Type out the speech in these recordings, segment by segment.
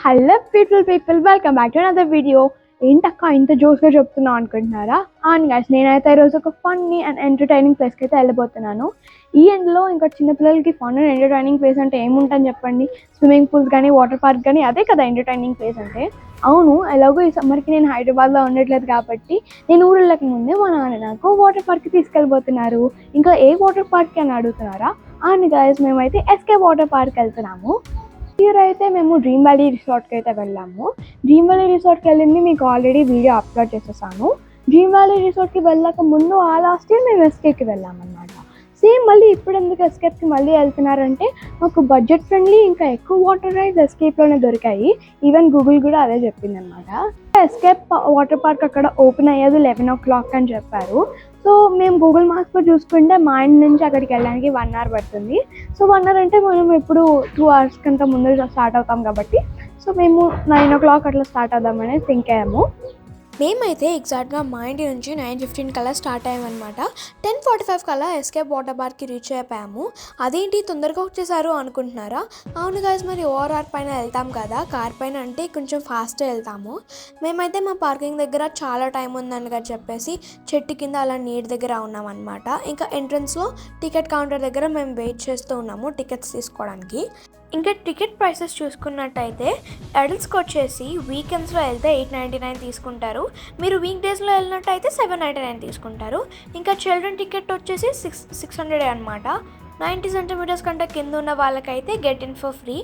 Hello people welcome back to another video. ఏంటక్క ఇంత జోస్గా చెప్తున్నావు అనుకుంటున్నారా? అవును గైస్, నేనైతే ఈరోజు ఒక ఫన్నీ అండ్ ఎంటర్టైనింగ్ ప్లేస్కి అయితే వెళ్ళిపోతున్నాను. ఈ ఎండ్లో ఇంకా చిన్నపిల్లలకి ఫన్ అండ్ ఎంటర్టైనింగ్ ప్లేస్ అంటే ఏముంటుంది చెప్పండి? స్విమ్మింగ్ పూల్స్ కానీ వాటర్ పార్క్ కానీ అదే కదా ఎంటర్టైనింగ్ ప్లేస్ అంటే. అవును, ఎలాగో ఈ సమ్మర్కి నేను హైదరాబాద్లో ఉండట్లేదు కాబట్టి నేను ఊళ్ళకి ముందే మా నాన్న నాకు వాటర్ పార్క్కి తీసుకెళ్ళిపోతున్నారు. ఇంకా ఏ వాటర్ పార్క్ అని అడుగుతున్నారా? అవును గైస్, మేమైతే ఎస్కే వాటర్ పార్క్ వెళ్తున్నాము. ఇయర్ అయితే మేము డ్రీమ్ వ్యాలీ రిసార్ట్కి అయితే వెళ్ళాము. డ్రీమ్ వ్యాలీ రిసార్ట్కి వెళ్ళింది మీకు ఆల్రెడీ వీడియో అప్లోడ్ చేసేసాను. డ్రీమ్ వ్యాలీ రిసార్ట్కి వెళ్ళక ముందు ఆ లాస్ట్ ఇయర్ మేము ఎస్కేప్కి వెళ్ళామన్నమాట. సేమ్ మళ్ళీ ఇప్పుడు ఎందుకు ఎస్కేప్కి మళ్ళీ వెళ్తున్నారంటే మాకు బడ్జెట్ ఫ్రెండ్లీ ఇంకా ఎక్కువ వాటర్ రైడ్స్ ఎస్కేప్లోనే దొరికాయి. ఈవెన్ గూగుల్ కూడా అదే చెప్పింది అనమాట. ఎస్కేప్ వాటర్ పార్క్ అక్కడ ఓపెన్ అయ్యేది 11 o'clock అని చెప్పారు. సో మేము గూగుల్ మ్యాప్స్లో చూసుకుంటే మా ఇంటి నుంచి అక్కడికి వెళ్ళడానికి 1 hour పడుతుంది. సో 1 hour అంటే మనం ఎప్పుడు 2 hours కంటే ముందు స్టార్ట్ అవుతాం కాబట్టి సో మేము 9 o'clock అట్లా స్టార్ట్ అవుదామని థింక్ అయ్యాము. మేమైతే ఎగ్జాక్ట్గా మా ఇంటి నుంచి 9:15 కల్లా స్టార్ట్ అయ్యామన్నమాట. 10:45 కల్లా ఎస్కేప్ వాటర్ పార్క్కి రీచ్ అయిపోయాము. అదేంటి తొందరగా వచ్చేసారు అనుకుంటున్నారా? అవును గైస్, మరి ఓఆర్ఆర్ పైన వెళ్తాం కదా, కార్ పైన అంటే కొంచెం ఫాస్ట్గా వెళ్తాము. మేమైతే మా పార్కింగ్ దగ్గర చాలా టైం ఉందని కదా చెప్పేసి చెట్టు కింద అలా నీటి దగ్గర ఉన్నామన్నమాట. ఇంకా ఎంట్రన్స్లో టికెట్ కౌంటర్ దగ్గర మేము వెయిట్ చేస్తూ ఉన్నాము టికెట్స్ తీసుకోవడానికి. ఇంకా టికెట్ ప్రైసెస్ చూసుకున్నట్టయితే అడల్ట్స్కి వచ్చేసి వీకెండ్స్లో వెళ్తే 899 తీసుకుంటారు. మీరు వీక్ డేస్లో వెళ్ళినట్టయితే 799 తీసుకుంటారు. ఇంకా చిల్డ్రన్ టికెట్ వచ్చేసి 600 అనమాట. 90 centimeters కంటే కింద ఉన్న వాళ్ళకైతే గెట్ ఇన్ ఫర్ ఫ్రీ.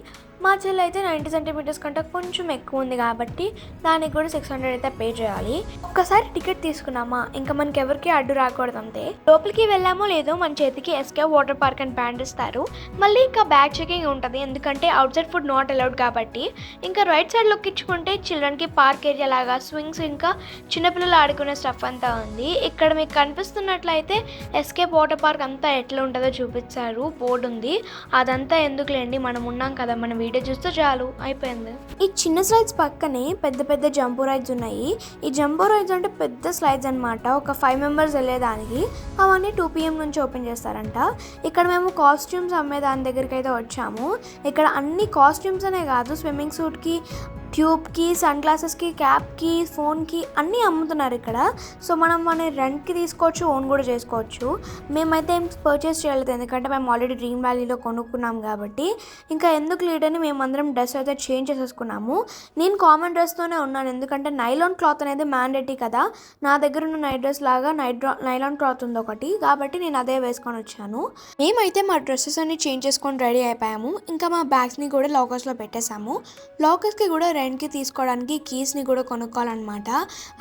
మా చెల్లి అయితే 90 centimeters కంటే కొంచెం ఎక్కువ ఉంది కాబట్టి దానికి కూడా 600 అయితే పే చేయాలి. ఒక్కసారి టికెట్ తీసుకున్నామా ఇంకా మనకి ఎవరికి అడ్డు రాకూడదు అంతే. లోపలికి వెళ్ళామో లేదో మన చేతికి ఎస్కే వాటర్ పార్క్ అని బ్యాండ్ ఇస్తారు. మళ్ళీ ఇంకా బ్యాగ్ చెకింగ్ ఉంటుంది, ఎందుకంటే out side food not allowed కాబట్టి. ఇంకా రైట్ సైడ్ లొక్కించుకుంటే చిల్డ్రన్కి పార్క్ ఏరియా లాగా స్వింగ్స్ ఇంకా చిన్నపిల్లలు ఆడుకునే స్టఫ్ అంతా ఉంది. ఇక్కడ మీకు కనిపిస్తున్నట్లయితే ఎస్కే వాటర్ పార్క్ అంతా ఎట్లా ఉంటుందో చూపించారు, బోర్డు ఉంది. అదంతా ఎందుకులేండి, మనం ఉన్నాం కదా, మనం వీడియో చూస్తే చాలు, అయిపోయింది. ఈ చిన్న స్లైడ్స్ పక్కనే పెద్ద పెద్ద జంబో రైడ్స్ ఉన్నాయి. ఈ జంబో రైడ్స్ అంటే పెద్ద స్లైడ్స్ అనమాట, ఒక 5 members వెళ్ళేదానికి. అవన్నీ 2 PM నుంచి ఓపెన్ చేస్తారంట. ఇక్కడ మేము కాస్ట్యూమ్స్ అమ్మే దాని దగ్గరికి అయితే వచ్చాము. ఇక్కడ అన్ని కాస్ట్యూమ్స్ అనే కాదు, స్విమ్మింగ్ సూట్కి, ట్యూబ్కి, సన్ గ్లాసెస్కి, క్యాప్కి, ఫోన్కి అన్నీ అమ్ముతున్నారు ఇక్కడ. సో మనం మన రెంట్కి తీసుకోవచ్చు, ఓన్ కూడా చేసుకోవచ్చు. మేమైతే ఏం పర్చేస్ చేయలేదు, ఎందుకంటే మేము ఆల్రెడీ డ్రీమ్ వ్యాలీలో కొనుక్కున్నాం కాబట్టి. ఇంకా ఎందుకు లేట్ అని మేమందరం డ్రెస్ అయితే చేంజ్ చేసేసుకున్నాము. నేను కామన్ డ్రెస్తోనే ఉన్నాను, ఎందుకంటే నైలాన్ క్లాత్ అనేది మ్యాండేటరీ కదా. నా దగ్గర ఉన్న నైట్ డ్రెస్ లాగా నైలాన్ క్లాత్ ఉంది ఒకటి, కాబట్టి నేను అదే వేసుకొని వచ్చాను. మేమైతే మా డ్రెస్సెస్ అన్ని చేంజ్ చేసుకొని రెడీ అయిపోయాము. ఇంకా మా బ్యాగ్స్ని కూడా లాకర్స్లో పెట్టేశాము. లాకర్స్కి కూడా రెంట్కి తీసుకోవడానికి కీస్ని కూడా కొనుక్కోవాలన్నమాట.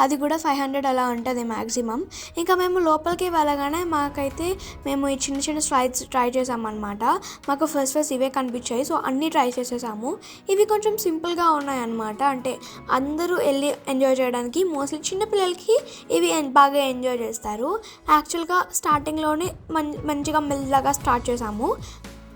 అది కూడా 500 అలా ఉంటుంది మ్యాక్సిమం. ఇంకా మేము లోపలికి వెళ్ళగానే మాకైతే మేము ఈ చిన్న చిన్న స్లైడ్స్ ట్రై చేసామన్నమాట. మాకు ఫస్ట్ ఇవే కనిపించాయి, సో అన్నీ ట్రై చేసేసాము. ఇవి కొంచెం సింపుల్గా ఉన్నాయన్నమాట, అంటే అందరూ వెళ్ళి ఎంజాయ్ చేయడానికి. మోస్ట్లీ చిన్నపిల్లలకి ఇవి బాగా ఎంజాయ్ చేస్తారు. యాక్చువల్గా స్టార్టింగ్లోనే మంచిగా మెల్లగా స్టార్ట్ చేసాము.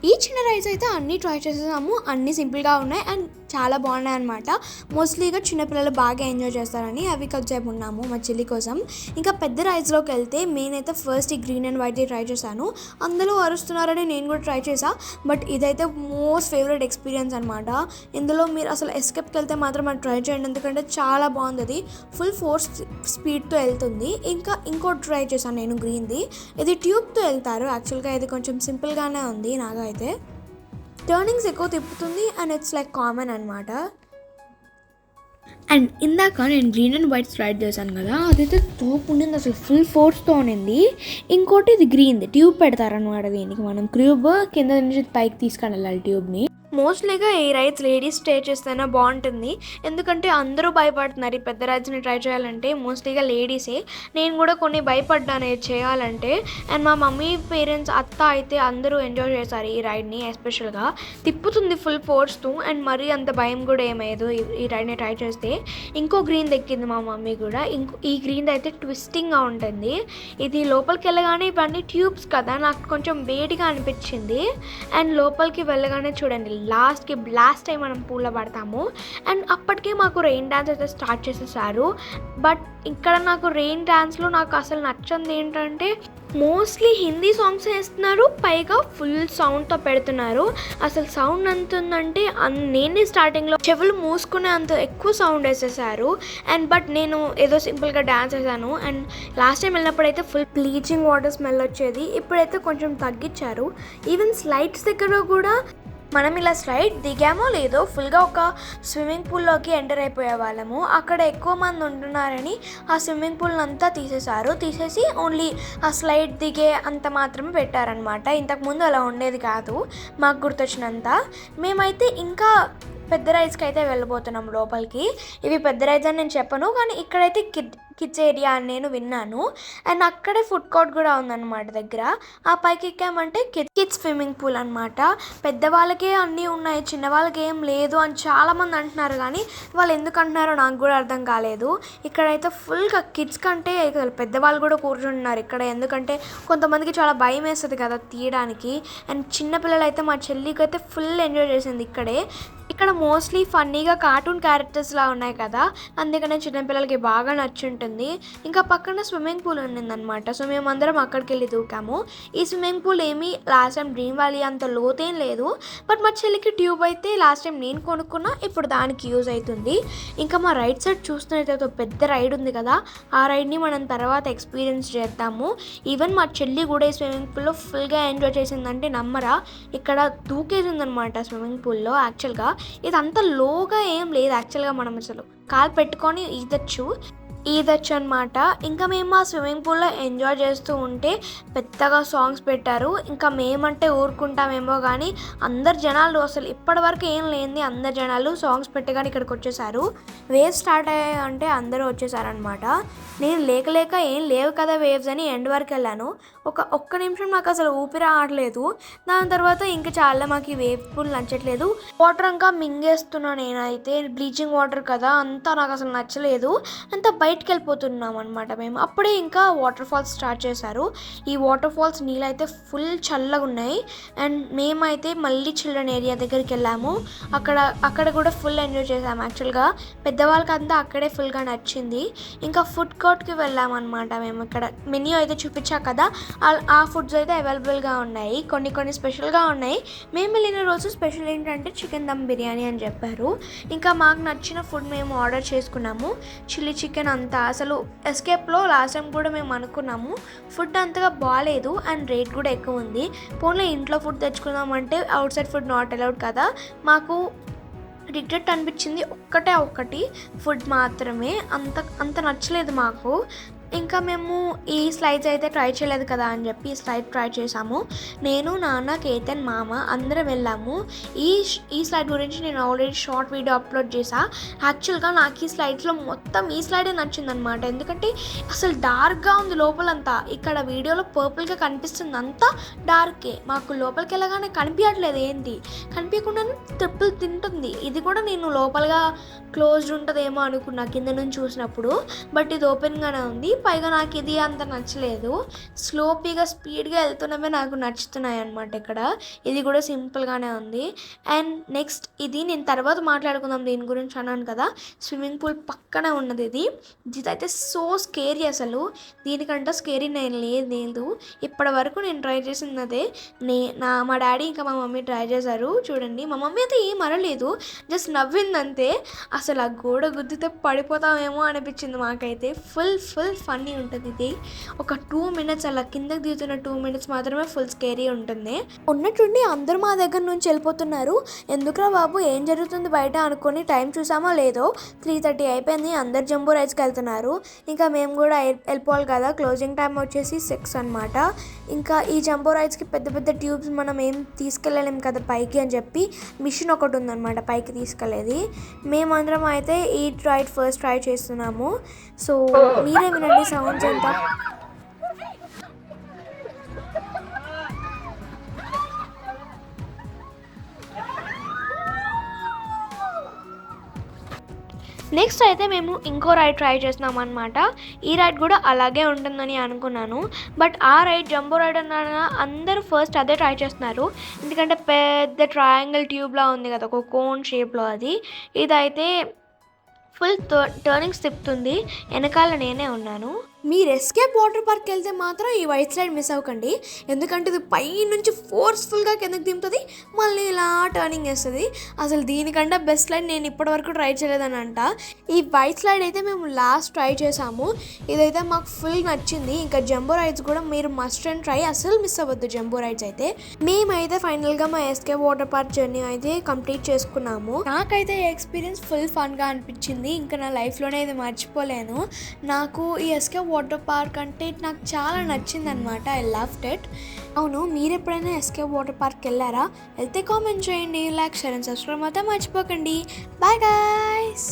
ఈ చిన్న రైడ్స్ అయితే అన్నీ ట్రై చేసేసాము, అన్నీ సింపుల్గా ఉన్నాయి అండ్ చాలా బాగున్నాయి అనమాట. మోస్ట్లీగా చిన్నపిల్లలు బాగా ఎంజాయ్ చేస్తారని అవి కొంచెంసేపు ఉన్నాము మా చెల్లి కోసం. ఇంకా పెద్ద రైడ్స్లోకి వెళ్తే నేనైతే ఫస్ట్ ఈ గ్రీన్ అండ్ వైట్ ట్రై చేశాను. అందరూ అరుస్తున్నారని నేను కూడా ట్రై చేసా, బట్ ఇదైతే మోస్ట్ ఫేవరెట్ ఎక్స్పీరియన్స్ అనమాట. ఇందులో మీరు అసలు ఎస్కేప్కి వెళ్తే మాత్రం అది ట్రై చేయండి, ఎందుకంటే చాలా బాగుంది. అది ఫుల్ 4 స్పీడ్తో వెళ్తుంది. ఇంకా ఇంకోటి ట్రై చేశాను నేను, గ్రీన్ది. ఇది ట్యూబ్తో వెళ్తారు. యాక్చువల్గా ఇది కొంచెం సింపుల్గానే ఉంది నాగా అయితే. టర్నింగ్స్ ఎక్కువ తిప్పుతుంది అండ్ ఇట్స్ లైక్ కామన్ అనమాట. అండ్ ఇందాక నేను గ్రీన్ అండ్ వైట్ స్లైడ్ చేశాను కదా, అదైతే తోపు ఉండింది, అసలు ఫుల్ ఫోర్స్తో ఉండింది. ఇంకోటి ఇది గ్రీన్ది, ట్యూబ్ పెడతారనమాట. దీనికి మనం ట్యూబ్ కింద నుంచి పైకి తీసుకొని వెళ్ళాలి ట్యూబ్ని. మోస్ట్లీగా ఈ రైడ్స్ లేడీస్ స్టే చేస్తేనే బాగుంటుంది, ఎందుకంటే అందరూ భయపడుతున్నారు ఈ పెద్ద రైడ్స్ని ట్రై చేయాలంటే. మోస్ట్లీగా లేడీసే, నేను కూడా కొన్ని భయపడ్డాను ఇది చేయాలంటే. అండ్ మా మమ్మీ పేరెంట్స్, అత్త అయితే అందరూ ఎంజాయ్ చేశారు ఈ రైడ్ని. ఎస్పెషల్గా తిప్పుతుంది ఫుల్ ఫోర్స్తో, అండ్ మరీ అంత భయం కూడా ఏమయ్యేదు ఈ రైడ్ని ట్రై చేస్తే. ఇంకో గ్రీన్ దక్కింది మా మమ్మీ కూడా. ఈ గ్రీన్ అయితే ట్విస్టింగ్గా ఉంటుంది. ఇది లోపలికి వెళ్ళగానే ఇవన్నీ ట్యూబ్స్ కదా, నాకు కొంచెం వేడిగా అనిపించింది. అండ్ లోపలికి వెళ్ళగానే చూడండి, లాస్ట్కి బ్లాస్ట్ అయ్యి మనం పూల్లో పడతాము. అండ్ అప్పటికే మాకు రెయిన్ డ్యాన్స్ అయితే స్టార్ట్ చేసేసారు. బట్ ఇక్కడ నాకు రెయిన్ డ్యాన్స్లో నాకు అసలు నచ్చింది ఏంటంటే మోస్ట్లీ హిందీ సాంగ్స్ వేస్తున్నారు, పైగా ఫుల్ సౌండ్తో పెడుతున్నారు. అసలు సౌండ్ ఎంత ఉందంటే నేనే స్టార్టింగ్లో చెవులు మూసుకునే అంత ఎక్కువ సౌండ్ వేసేసారు. బట్ నేను ఏదో సింపుల్గా డ్యాన్స్ వేసాను. అండ్ లాస్ట్ టైం వెళ్ళినప్పుడైతే ఫుల్ బ్లీచింగ్ వాటర్ స్మెల్ వచ్చేది, ఇప్పుడైతే కొంచెం తగ్గించారు. ఈవెన్ స్లైడ్స్ దగ్గర కూడా మనం ఇలా స్లైడ్ దిగామో లేదో ఫుల్గా ఒక స్విమ్మింగ్ పూల్లోకి ఎంటర్ అయిపోయే వాళ్ళము. అక్కడ ఎక్కువ మంది ఉంటున్నారని ఆ స్విమ్మింగ్ పూల్ అంతా తీసేసి ఓన్లీ ఆ స్లైడ్ దిగే అంత మాత్రమే పెట్టారనమాట. ఇంతకుముందు అలా ఉండేది కాదు మాకు గుర్తొచ్చినంత. మేమైతే ఇంకా పెద్ద రైడ్స్కి అయితే వెళ్ళబోతున్నాం లోపలికి. ఇవి పెద్ద రైడ్స్ అని నేను చెప్పను, కానీ ఇక్కడైతే కిడ్స్ ఏరియా అని నేను విన్నాను. అండ్ అక్కడే ఫుడ్ కోర్ట్ కూడా ఉందన్నమాట దగ్గర. ఆ పైకి ఎక్కామంటే కిడ్స్ స్విమ్మింగ్ పూల్ అనమాట. పెద్దవాళ్ళకే అన్నీ ఉన్నాయి, చిన్నవాళ్ళకి ఏం లేదు అని చాలామంది అంటున్నారు, కానీ వాళ్ళు ఎందుకు అంటున్నారో నాకు కూడా అర్థం కాలేదు. ఇక్కడైతే ఫుల్గా కిడ్స్ కంటే పెద్దవాళ్ళు కూడా కూర్చుంటున్నారు ఇక్కడ. ఎందుకంటే కొంతమందికి చాలా భయం వేస్తుంది కదా తీయడానికి. అండ్ చిన్నపిల్లలు అయితే మా చెల్లికి అయితే ఫుల్ ఎంజాయ్ చేసింది ఇక్కడే. ఇక్కడ మోస్ట్లీ ఫన్నీగా కార్టూన్ క్యారెక్టర్స్లా ఉన్నాయి కదా, అందుకనే చిన్నపిల్లలకి బాగా నచ్చుంటుంది. ఇంకా పక్కన స్విమ్మింగ్ పూల్ ఉండిందనమాట. సో మేమందరం అక్కడికి వెళ్ళి దూకాము. ఈ స్విమ్మింగ్ పూల్ ఏమీ లాస్ట్ టైం డ్రీమ్ వ్యాలీ అంత లోతేం లేదు, బట్ మా చెల్లికి ట్యూబ్ అయితే లాస్ట్ టైం నేను కొనుక్కున్నా, ఇప్పుడు దానికి యూజ్ అవుతుంది. ఇంకా మా రైట్ సైడ్ చూస్తున్నట్టయితే పెద్ద రైడ్ ఉంది కదా, ఆ రైడ్ని మనం తర్వాత ఎక్స్పీరియన్స్ చేద్దాము. ఈవెన్ మా చెల్లి కూడా ఈ స్విమ్మింగ్ పూల్లో ఫుల్గా ఎంజాయ్ చేసిందంటే నమ్మరా. ఇక్కడ దూకేసిందనమాట స్విమ్మింగ్ పూల్లో. యాక్చువల్గా ఇదంతా లోగా ఏం లేదు, యాక్చువల్గా మనం అసలు కాలు పెట్టుకొని ఈదొచ్చు అనమాట. ఇంకా మేము ఆ స్విమ్మింగ్ పూల్లో ఎంజాయ్ చేస్తూ ఉంటే పెద్దగా సాంగ్స్ పెట్టారు. ఇంకా మేమంటే ఊరుకుంటామేమో కానీ అందరు జనాలు అసలు ఇప్పటివరకు ఏం లేనిది అందరు జనాలు సాంగ్స్ పెట్టగానే ఇక్కడికి వచ్చేసారు. వేవ్స్ స్టార్ట్ అయ్యాయి అంటే అందరూ వచ్చేసారనమాట. నేను లేక ఏం లేవు కదా వేవ్స్ అని ఎండ్ వరకు వెళ్ళాను. ఒక్క నిమిషం నాకు అసలు ఊపిరి ఆడలేదు. దాని తర్వాత ఇంకా చాలా మాకు ఈ వేవ్ పూల్ నచ్చట్లేదు. వాటర్ ఇంకా మింగేస్తున్నా నేనైతే, బ్లీచింగ్ వాటర్ కదా అంతా నాకు అసలు నచ్చలేదు. అంతా బయటికి వెళ్ళిపోతున్నాం అనమాట మేము. అప్పుడే ఇంకా వాటర్ ఫాల్స్ స్టార్ట్ చేశారు. ఈ వాటర్ ఫాల్స్ నీళ్ళు అయితే ఫుల్ చల్లగా ఉన్నాయి. అండ్ మేమైతే మళ్ళీ చిల్డ్రన్ ఏరియా దగ్గరికి వెళ్ళాము. అక్కడ కూడా ఫుల్ ఎంజాయ్ చేసాము. యాక్చువల్గా పెద్దవాళ్ళకి అంతా అక్కడే ఫుల్గా నచ్చింది. ఇంకా ఫుడ్ కోర్ట్కి వెళ్ళామన్నమాట మేము. ఇక్కడ మెన్యూ అయితే చూపించా కదా, ఆ ఫుడ్స్ అయితే అవైలబుల్గా ఉన్నాయి. కొన్ని స్పెషల్గా ఉన్నాయి. మేము వెళ్ళిన రోజు స్పెషల్ ఏంటంటే చికెన్ దమ్ బిర్యానీ అని చెప్పారు. ఇంకా మాకు నచ్చిన ఫుడ్ మేము ఆర్డర్ చేసుకున్నాము. చిల్లీ చికెన్ అంతా అసలు ఎస్కేప్లో లాస్ట్ టైం కూడా మేము అనుకున్నాము, ఫుడ్ అంతగా బాగాలేదు అండ్ రేట్ కూడా ఎక్కువ ఉంది. పోన్లే ఇంట్లో ఫుడ్ తెచ్చుకుందామంటే outside food not allowed కదా. మాకు రిగ్రెట్ అనిపించింది ఒక్కటి ఫుడ్ మాత్రమే, అంత నచ్చలేదు మాకు. ఇంకా మేము ఈ స్లైడ్స్ అయితే ట్రై చేయలేదు కదా అని చెప్పి ఈ స్లైడ్ ట్రై చేసాము. నేను, నాన్న, కేతన్, మామ అందరం వెళ్ళాము. ఈ స్లైడ్ గురించి నేను ఆల్రెడీ షార్ట్ వీడియో అప్లోడ్ చేసా. యాక్చువల్గా నాకు ఈ స్లైడ్స్లో మొత్తం ఈ స్లైడే నచ్చిందనమాట. ఎందుకంటే అసలు డార్క్గా ఉంది లోపలంతా. ఇక్కడ వీడియోలో పర్పుల్గా కనిపిస్తుంది, అంతా డార్కే. మాకు లోపలికి వెళ్ళగానే కనిపించట్లేదు, ఏంటి కనిపించకుండా ట్రిప్పులు తింటుంది. ఇది కూడా నేను లోపలగా క్లోజ్డ్ ఉంటుందేమో అనుకున్నా కింద నుంచి చూసినప్పుడు, బట్ ఇది ఓపెన్గానే ఉంది. పైగా నాకు ఇది అంత నచ్చలేదు. స్పీడ్గా వెళ్తున్నవే నాకు నచ్చుతున్నాయి అనమాట. ఇక్కడ ఇది కూడా సింపుల్గానే ఉంది. అండ్ నెక్స్ట్ ఇది నేను తర్వాత మాట్లాడుకుందాం దీని గురించి అన్నాను కదా, స్విమ్మింగ్ పూల్ పక్కనే ఉన్నది ఇదైతే సో స్కేరీ. అసలు దీనికంటే స్కేరీ నేను లేదు ఇప్పటి వరకు. నేను ట్రై చేసింది అదే. మా డాడీ ఇంకా మా మమ్మీ ట్రై చేశారు చూడండి. మా మమ్మీ అయితే ఏం అనలేదు, జస్ట్ నవ్విందంతే. అసలు ఆ గోడ గుద్దితే పడిపోతామేమో అనిపించింది మాకైతే. ఫుల్ ఫన్నీ ఉంటుంది ఇది. ఒక 2 minutes అలా కిందకి దిగుతున్న 2 minutes మాత్రమే ఫుల్ స్కేరీ ఉంటుంది. ఉన్నట్టుండి అందరూ మా దగ్గర నుంచి వెళ్ళిపోతున్నారు. ఎందుకురా బాబు ఏం జరుగుతుంది బయట అనుకొని టైం చూసామో లేదో 3:30 అయిపోయింది. అందరు జంబో రైడ్స్కి వెళ్తున్నారు. ఇంకా మేము కూడా వెళ్ళిపోవాలి కదా. క్లోజింగ్ టైం వచ్చేసి 6 అనమాట. ఇంకా ఈ జంబో రైడ్స్కి పెద్ద ట్యూబ్స్ మనం ఏం తీసుకెళ్ళలేము కదా పైకి అని చెప్పి మిషన్ ఒకటి ఉందన్నమాట పైకి తీసుకెళ్ళేది. మేమందరం అయితే ఈ రైడ్ ఫస్ట్ ట్రై చేస్తున్నాము. సో మీరే వినండి సౌండ్స్ అంతా. నెక్స్ట్ అయితే మేము ఇంకో రైడ్ ట్రై చేస్తున్నాం అనమాట. ఈ రైడ్ కూడా అలాగే ఉంటుందని అనుకున్నాను, బట్ ఆ రైడ్ జంబో రైడ్ అన్న అందరూ ఫస్ట్ అదే ట్రై చేస్తున్నారు. ఎందుకంటే పెద్ద ట్రయాంగిల్ ట్యూబ్లా ఉంది కదా, ఒక కోన్ షేప్లో. ఇదైతే ఫుల్ టర్నింగ్స్ తిప్పుతుంది. వెనకాల నేనే ఉన్నాను. మీరు ఎస్కేప్ వాటర్ పార్క్కి వెళ్తే మాత్రం ఈ వైట్ స్లైడ్ మిస్ అవ్వకండి, ఎందుకంటే ఇది పై నుంచి ఫోర్స్ఫుల్గా కిందకి దింపుతుంది, మళ్ళీ ఇలా టర్నింగ్ వేస్తుంది. అసలు దీనికంటే బెస్ట్ స్లైడ్ నేను ఇప్పటివరకు ట్రై చేయలేదని అంట. ఈ వైట్ స్లైడ్ అయితే మేము లాస్ట్ ట్రై చేసాము, ఇదైతే మాకు ఫుల్ నచ్చింది. ఇంకా జంబో రైడ్స్ కూడా మీరు మస్ట్ అండ్ ట్రై, అసలు మిస్ అవ్వద్దు జంబో రైడ్స్ అయితే. మేమైతే ఫైనల్గా మా ఎస్కేప్ వాటర్ పార్క్ జర్నీ అయితే కంప్లీట్ చేసుకున్నాము. నాకైతే ఈ ఎక్స్పీరియన్స్ ఫుల్ ఫన్గా అనిపించింది, ఇంకా నా లైఫ్లోనే ఇది మర్చిపోలేను. నాకు ఈ ఎస్కేప్ వాటర్ పార్క్ అంటే నాకు చాలా నచ్చింది అనమాట. I loved it. అవును, మీరు ఎప్పుడైనా ఎస్కేప్ వాటర్ పార్క్ వెళ్ళారా? వెళ్తే కామెంట్ చేయండి, లైక్ షేర్ అండ్ సబ్స్క్రైబ్ మాత్రం మర్చిపోకండి. Bye guys.